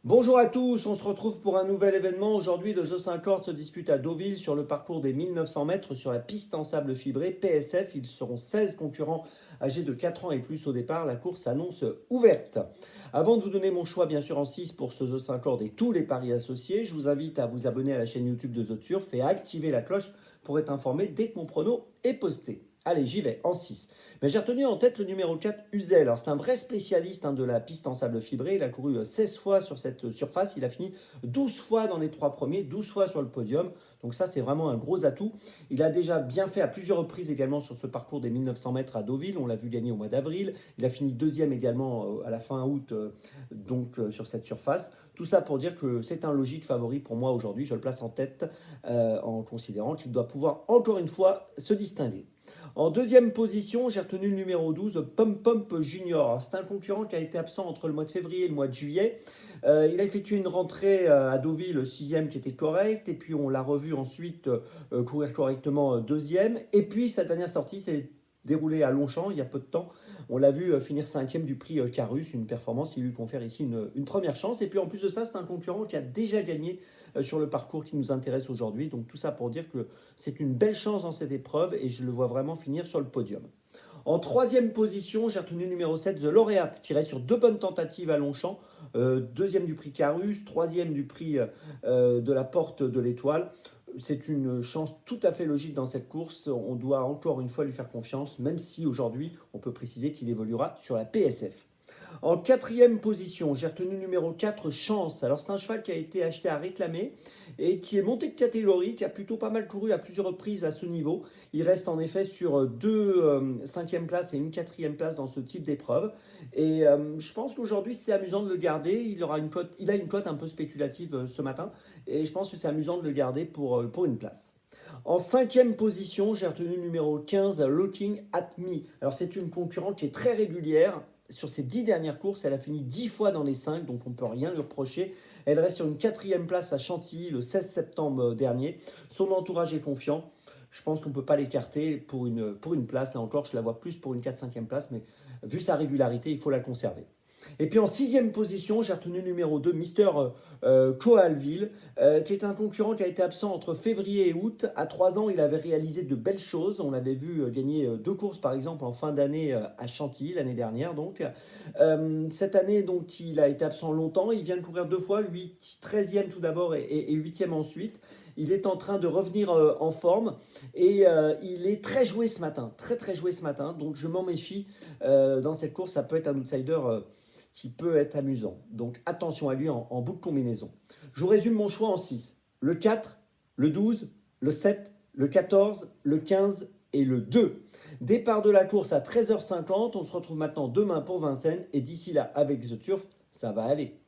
Bonjour à tous, on se retrouve pour un nouvel événement. Aujourd'hui, le The 50 se dispute à Deauville sur le parcours des 1900 mètres sur la piste en sable fibré PSF. Ils seront 16 concurrents âgés de 4 ans et plus au départ. La course s'annonce ouverte. Avant de vous donner mon choix, bien sûr, en 6 pour ce The 50 et tous les paris associés, je vous invite à vous abonner à la chaîne YouTube de The Turf et à activer la cloche pour être informé dès que mon prono est posté. Allez, j'y vais, en 6. Mais j'ai retenu en tête le numéro 4, Uzel. Alors, c'est un vrai spécialiste de la piste en sable fibré. Il a couru 16 fois sur cette surface. Il a fini 12 fois dans les 3 premiers, 12 fois sur le podium. Donc ça, c'est vraiment un gros atout. Il a déjà bien fait à plusieurs reprises également sur ce parcours des 1900 mètres à Deauville. On l'a vu gagner au mois d'avril. Il a fini deuxième également à la fin août sur cette surface. Tout ça pour dire que c'est un logique favori pour moi aujourd'hui. Je le place en tête en considérant qu'il doit pouvoir encore une fois se distinguer. En deuxième position, j'ai retenu le numéro 12, Pump Pump Junior. C'est un concurrent qui a été absent entre le mois de février et le mois de juillet. Il a effectué une rentrée à Deauville, sixième, qui était correcte. Et puis on l'a revu ensuite courir correctement deuxième. Et puis sa dernière sortie s'est déroulée à Longchamp il y a peu de temps. On l'a vu finir cinquième du prix Carus, une performance qui lui confère ici une première chance. Et puis en plus de ça, c'est un concurrent qui a déjà gagné sur le parcours qui nous intéresse aujourd'hui. Donc tout ça pour dire que c'est une belle chance dans cette épreuve et je le vois vraiment finir sur le podium. En troisième position, j'ai retenu le numéro 7, The Laureate, qui reste sur deux bonnes tentatives à Longchamp. Deuxième du prix Carus, troisième du prix de la Porte de l'Étoile. C'est une chance tout à fait logique dans cette course. On doit encore une fois lui faire confiance, même si aujourd'hui, on peut préciser qu'il évoluera sur la PSF. En quatrième position, j'ai retenu numéro 4, Chance. Alors c'est un cheval qui a été acheté à réclamer et qui est monté de catégorie, qui a plutôt pas mal couru à plusieurs reprises à ce niveau. Il reste en effet sur deux cinquième places et une quatrième place dans ce type d'épreuve. Et je pense qu'aujourd'hui c'est amusant de le garder. Il a une cote un peu spéculative ce matin et je pense que c'est amusant de le garder pour une place. En cinquième position, j'ai retenu le numéro 15, Looking at Me. Alors c'est une concurrente qui est très régulière. Sur ses 10 dernières courses, elle a fini 10 fois dans les 5, donc on ne peut rien lui reprocher. Elle reste sur une quatrième place à Chantilly le 16 septembre dernier. Son entourage est confiant. Je pense qu'on ne peut pas l'écarter pour une place. Là encore, je la vois plus pour une 4-5e place, mais vu sa régularité, il faut la conserver. Et puis en sixième position, j'ai retenu le numéro 2, Mister Coalville, qui est un concurrent qui a été absent entre février et août. À 3 ans, il avait réalisé de belles choses. On l'avait vu gagner 2 courses, par exemple, en fin d'année à Chantilly, l'année dernière. Donc, cette année, donc, il a été absent longtemps. Il vient de courir 2 fois, 13e tout d'abord et 8e ensuite. Il est en train de revenir en forme et il est très joué ce matin, très très joué ce matin. Donc je m'en méfie dans cette course. Ça peut être un outsider qui peut être amusant. Donc attention à lui en boucle combinaison. Je vous résume mon choix en 6. Le 4, le 12, le 7, le 14, le 15 et le 2. Départ de la course à 13h50. On se retrouve maintenant demain pour Vincennes. Et d'ici là, avec The Turf, ça va aller.